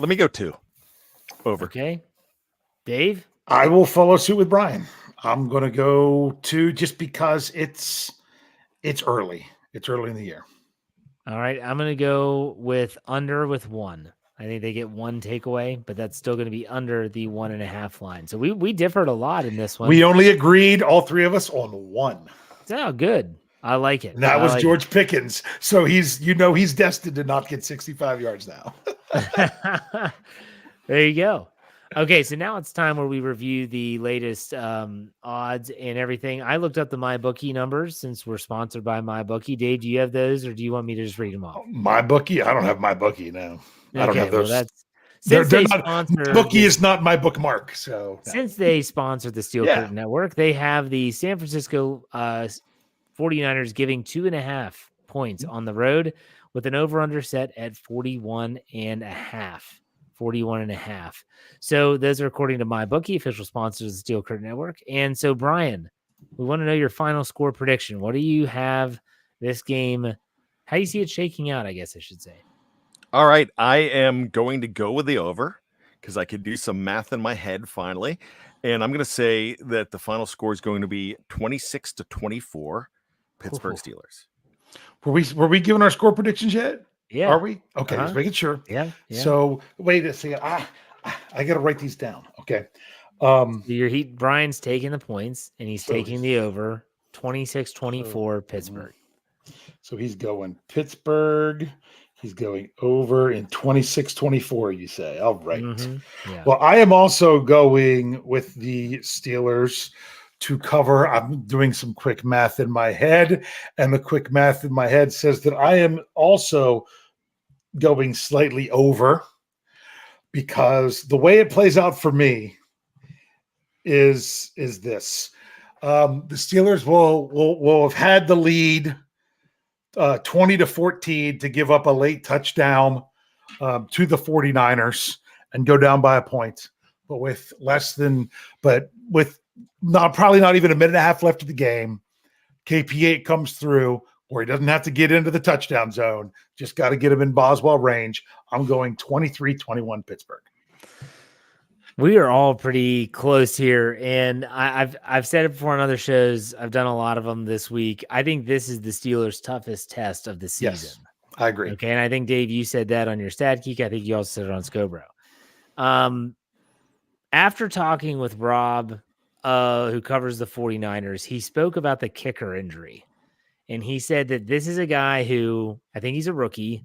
[SPEAKER 4] me go 2. Over.
[SPEAKER 2] Okay. Dave?
[SPEAKER 3] I will follow suit with Brian. I'm going to go 2 just because it's early. It's early in the year.
[SPEAKER 2] All right. I'm going to go with under with 1. I think they get 1 takeaway, but that's still going to be under the 1.5 line. So we differed a lot in this one.
[SPEAKER 3] We only agreed, all 3 of us, on 1.
[SPEAKER 2] Oh, good. I like it.
[SPEAKER 3] And that was George Pickens. So he's destined to not get 65 yards now.
[SPEAKER 2] There you go. Okay, so now it's time where we review the latest odds and everything. I looked up the MyBookie numbers since we're sponsored by MyBookie. Dave, do you have those, or do you want me to just read them off?
[SPEAKER 3] MyBookie? I don't have MyBookie now.
[SPEAKER 2] Okay,
[SPEAKER 3] I don't have those.
[SPEAKER 2] Well,
[SPEAKER 3] MyBookie is not my bookmark. So
[SPEAKER 2] since they sponsored the Steel Curtain Network, they have the San Francisco 49ers giving 2.5 points on the road with an over-under set at 41.5. 41.5. So those are according to MyBookie, official sponsors of the Steel Curtain Network. And so, Brian, we want to know your final score prediction. What do you have this game How do you see it shaking out, I guess I should say?
[SPEAKER 4] All right. I am going to go with the over because I could do some math in my head finally. And I'm going to say that the final score is going to be 26-24, Pittsburgh Steelers.
[SPEAKER 3] Were we giving our score predictions yet?
[SPEAKER 2] Yeah.
[SPEAKER 3] Are we? Okay, just making sure.
[SPEAKER 2] Yeah.
[SPEAKER 3] So wait a second. I got to write these down. Okay.
[SPEAKER 2] Brian's taking the points and he's taking the over 26-24 Pittsburgh.
[SPEAKER 3] So he's going Pittsburgh. He's going over in 26-24, you say. All right.
[SPEAKER 2] Yeah.
[SPEAKER 3] Well, I am also going with the Steelers to cover. I'm doing some quick math in my head, and the quick math in my head says that I am also going slightly over because the way it plays out for me is this. The Steelers will have had the lead 20-14 to give up a late touchdown to the 49ers and go down by a point. But with probably not even a minute and a half left of the game, KP8 comes through where he doesn't have to get into the touchdown zone. Just got to get him in Boswell range. I'm going 23-21 Pittsburgh.
[SPEAKER 2] We are all pretty close here, and I've said it before on other shows. I've done a lot of them this week. I think this is the Steelers' toughest test of the season.
[SPEAKER 3] Yes, I agree.
[SPEAKER 2] Okay, and I think, Dave, you said that on your Stat Geek. I think you also said it on Scobro. After talking with Rob, who covers the 49ers, he spoke about the kicker injury, and he said that this is a guy who, I think he's a rookie,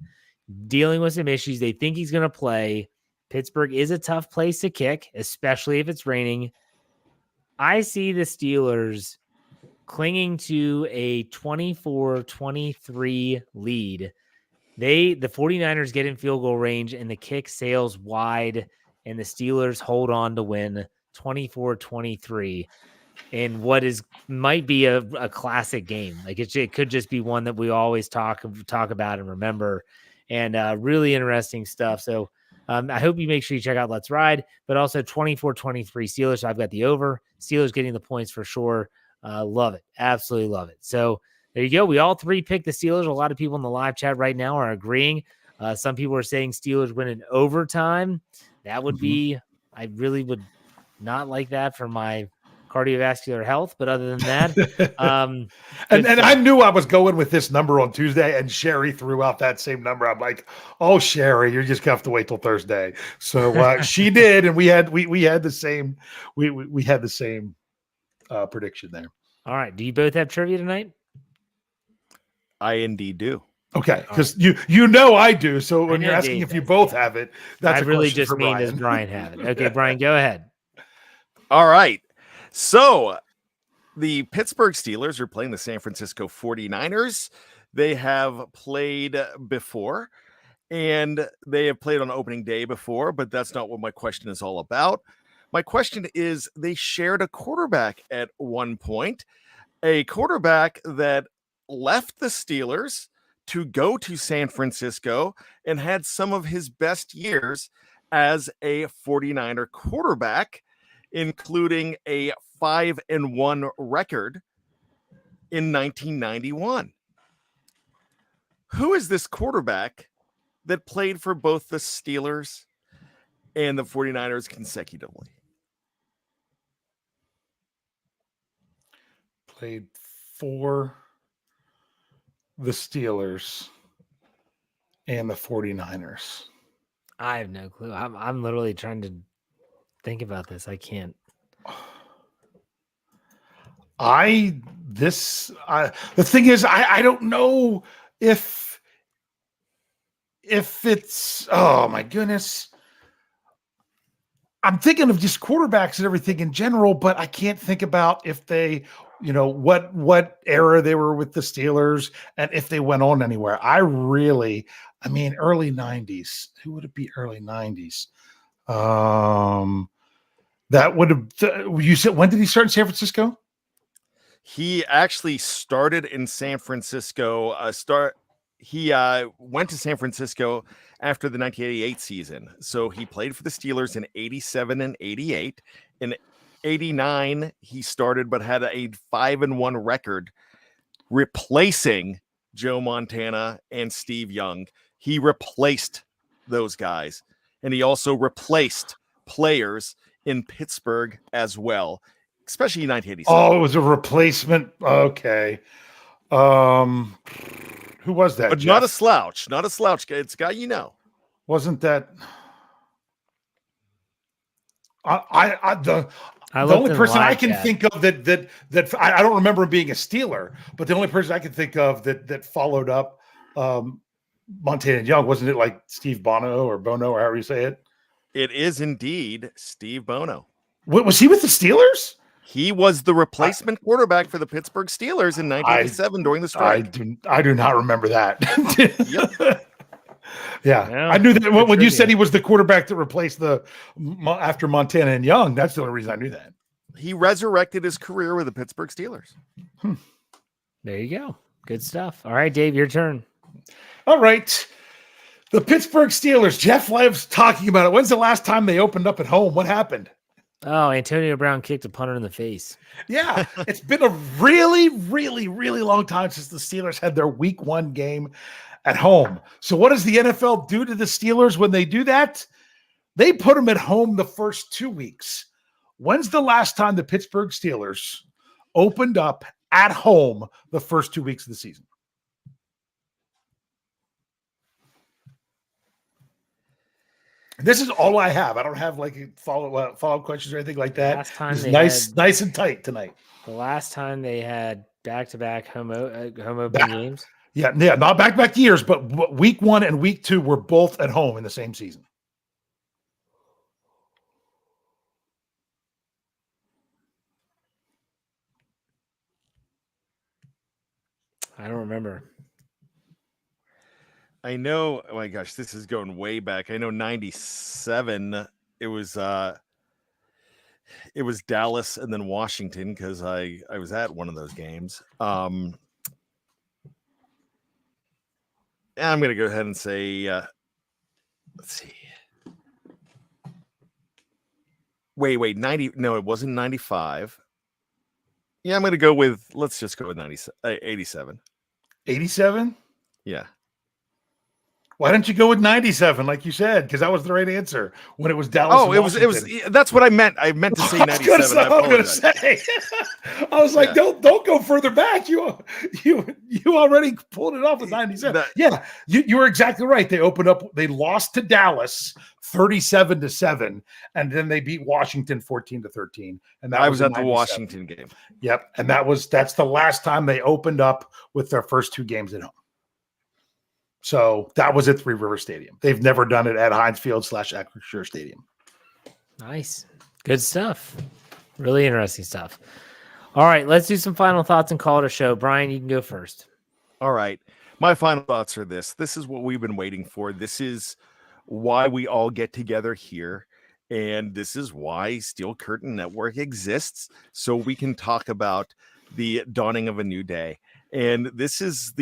[SPEAKER 2] dealing with some issues. They think he's going to play. Pittsburgh is a tough place to kick, especially if it's raining. I see the Steelers clinging to a 24-23 lead. The 49ers get in field goal range and the kick sails wide and the Steelers hold on to win 24-23 in what might be a classic game. Like it could just be one that we always talk about and remember, and really interesting stuff. So I hope you make sure you check out Let's Ride, but also 24-23 Steelers. So I've got the over. Steelers getting the points for sure. Love it. Absolutely love it. So there you go. We all three picked the Steelers. A lot of people in the live chat right now are agreeing. Some people are saying Steelers win in overtime. That would be, I really would not like that for my cardiovascular health, but other than that,
[SPEAKER 3] and I knew I was going with this number on Tuesday, and Sherry threw out that same number. I'm like, oh, Sherry, you're just gonna have to wait till Thursday. So she did, and we had the same we had the same prediction there.
[SPEAKER 2] All right, do you both have trivia tonight?
[SPEAKER 4] I indeed do.
[SPEAKER 3] Okay, because you know I do. So when you're asking if you both have it, that's
[SPEAKER 2] I really just mean does Brian have it? Okay, Brian, go ahead.
[SPEAKER 4] All right. So the Pittsburgh Steelers are playing the San Francisco 49ers. They have played before, and they have played on opening day before, but that's not what my question is all about. My question is, they shared a quarterback at one point, a quarterback that left the Steelers to go to San Francisco and had some of his best years as a 49er quarterback, including a 5-1 record in 1991. Who is this quarterback that played for both the Steelers and the 49ers consecutively?
[SPEAKER 3] Played for the Steelers and the 49ers.
[SPEAKER 2] I have no clue. I'm literally trying to think about this. I can't.
[SPEAKER 3] The thing is, I don't know if it's, oh my goodness. I'm thinking of just quarterbacks and everything in general, but I can't think about if they, what era they were with the Steelers and if they went on anywhere. Early 90s. Who would it be? Early 90s. That would have, you said, when did he start in San Francisco?
[SPEAKER 4] He actually started in San Francisco. He went to San Francisco after the 1988 season. So he played for the Steelers in 87 and 88. In 89, he started, but had a 5-1 record, replacing Joe Montana, and Steve Young. He replaced those guys, and he also replaced players in Pittsburgh as well, especially in 1987.
[SPEAKER 3] Oh, it was a replacement. Okay. Who was that?
[SPEAKER 4] But
[SPEAKER 3] Jeff?
[SPEAKER 4] not a slouch. Not a slouch. It's a guy you know.
[SPEAKER 3] Wasn't that? The only person I can think of that I don't remember him being a Steeler, but the only person I can think of that followed up Montana and Young, wasn't it like Steve Bono or however you say it?
[SPEAKER 4] It is indeed Steve Bono.
[SPEAKER 3] Was he with the Steelers?
[SPEAKER 4] He was the replacement quarterback for the Pittsburgh Steelers in 1987 during the strike.
[SPEAKER 3] I do not remember that.
[SPEAKER 4] Yep.
[SPEAKER 3] Yeah, I knew that when you said he was the quarterback that replaced after Montana and Young. That's the only reason I knew that.
[SPEAKER 4] He resurrected his career with the Pittsburgh Steelers.
[SPEAKER 2] There you go. Good stuff. All right, Dave, your turn.
[SPEAKER 3] All right. The Pittsburgh Steelers. Jeff loves talking about it. When's the last time they opened up at home? What happened?
[SPEAKER 2] Oh, Antonio Brown kicked a punter in the face.
[SPEAKER 3] Yeah, it's been a really, really, really long time since the Steelers had their week 1 game at home. So what does the NFL do to the Steelers when they do that? They put them at home the first 2 weeks. When's the last time the Pittsburgh Steelers opened up at home the first 2 weeks of the season? This is all I have. I don't have like follow-up questions or anything like that.
[SPEAKER 2] Last time
[SPEAKER 3] it's nice and tight tonight.
[SPEAKER 2] The last time they had back-to-back home open games.
[SPEAKER 3] Yeah, not back-to-back years, but week 1 and week 2 were both at home in the same season.
[SPEAKER 2] I don't remember.
[SPEAKER 4] I know, oh my gosh, this is going way back. I know 97, it was Dallas and then Washington because I was at one of those games. I'm going to go ahead and say, let's see. Wait, 90. No, it wasn't 95. Yeah, I'm going to go with, let's just go with 87.
[SPEAKER 3] 87?
[SPEAKER 4] Yeah.
[SPEAKER 3] Why didn't you go with 97 like you said? Because that was the right answer when it was Dallas.
[SPEAKER 4] Oh, it was. That's what I meant. I meant to say 97.
[SPEAKER 3] I was going to say. I was like, don't go further back. You already pulled it off with 97. You were exactly right. They opened up. They lost to Dallas 37-7, and then they beat Washington 14-13. And that
[SPEAKER 4] I was at
[SPEAKER 3] 97.
[SPEAKER 4] the Washington game.
[SPEAKER 3] Yep, and that's the last time they opened up with their first 2 games at home. So that was at Three River Stadium. They've never done it at Heinz Field / Acrisure Stadium.
[SPEAKER 2] Nice. Good stuff. Really interesting stuff. All right, let's do some final thoughts and call it a show. Brian, you can go first.
[SPEAKER 4] All right. My final thoughts are this. This is what we've been waiting for. This is why we all get together here. And this is why Steel Curtain Network exists. So we can talk about the dawning of a new day. And this is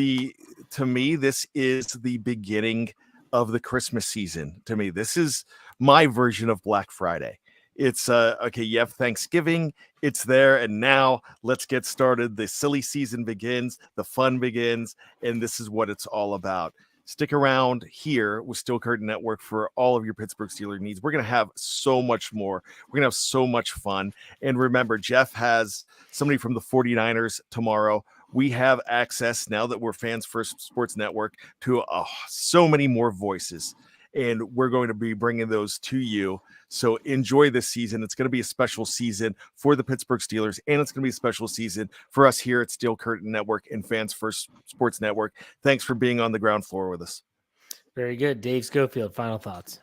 [SPEAKER 4] to me, this is the beginning of the Christmas season. To me, this is my version of Black Friday. It's okay, you have Thanksgiving, it's there, and now let's get started. The silly season begins, the fun begins, and this is what it's all about. Stick around here with Steel Curtain Network for all of your Pittsburgh Steelers needs. We're going to have so much more. We're going to have so much fun. And remember, Jeff has somebody from the 49ers tomorrow. We have access, now that we're Fans First Sports Network, to so many more voices. And we're going to be bringing those to you. So enjoy this season. It's going to be a special season for the Pittsburgh Steelers, and it's going to be a special season for us here at Steel Curtain Network and Fans First Sports Network. Thanks for being on the ground floor with us.
[SPEAKER 2] Very good. Dave Schofield, final thoughts.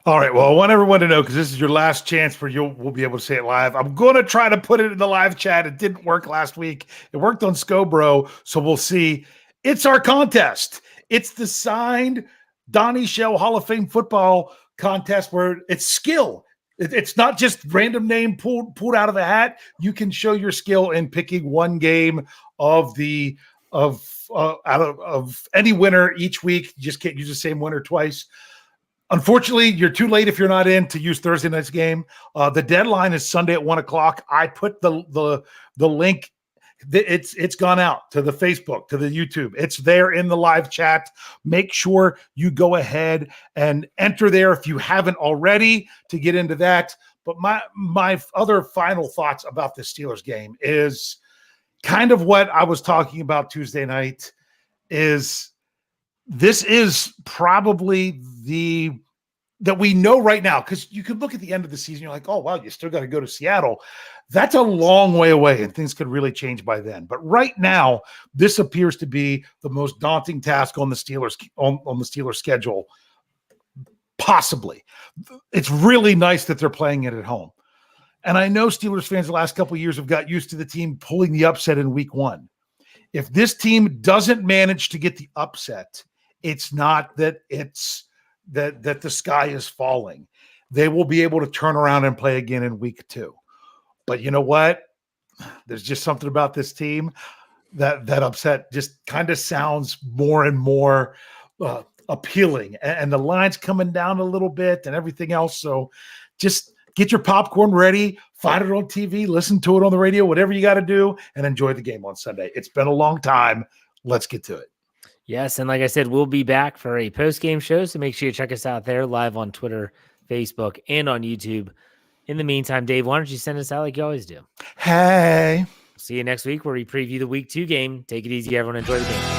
[SPEAKER 3] All right. Well, I want everyone to know, because this is your last chance where we'll be able to say it live. I'm going to try to put it in the live chat. It didn't work last week. It worked on Scobro, so we'll see. It's our contest. It's the signed Donnie Shell Hall of Fame football contest where it's skill. It's not just random name pulled out of the hat. You can show your skill in picking one game of any winner each week. You just can't use the same winner twice. Unfortunately, you're too late if you're not in to use Thursday night's game. The deadline is Sunday at 1:00. I put the link It's gone out to the Facebook, to the YouTube. It's there in the live chat. Make sure you go ahead and enter there if you haven't already to get into that. But my other final thoughts about the Steelers game is kind of what I was talking about Tuesday night. Is this is probably that we know right now, because you could look at the end of the season, you're like, oh, wow, you still got to go to Seattle. That's a long way away, and things could really change by then. But right now, this appears to be the most daunting task on the Steelers on the Steelers schedule, possibly. It's really nice that they're playing it at home. And I know Steelers fans the last couple of years have got used to the team pulling the upset in week one. If this team doesn't manage to get the upset, it's not that that the sky is falling. They will be able to turn around and play again in week two. But you know what? There's just something about this team that upset just kind of sounds more and more appealing. And the line's coming down a little bit and everything else. So just get your popcorn ready, find it on TV, listen to it on the radio, whatever you got to do, and enjoy the game on Sunday. It's been a long time. Let's get to it.
[SPEAKER 2] Yes, and like I said, we'll be back for a post-game show, so make sure you check us out there live on Twitter, Facebook, and on YouTube. In the meantime, Dave, why don't you send us out like you always do?
[SPEAKER 3] Hey.
[SPEAKER 2] See you next week where we preview the Week 2 game. Take it easy, everyone. Enjoy the game.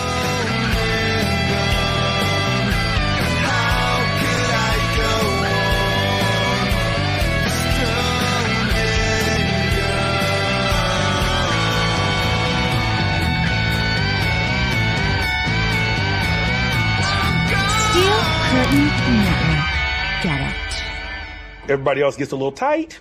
[SPEAKER 1] Network. Get it.
[SPEAKER 5] Everybody else gets a little tight.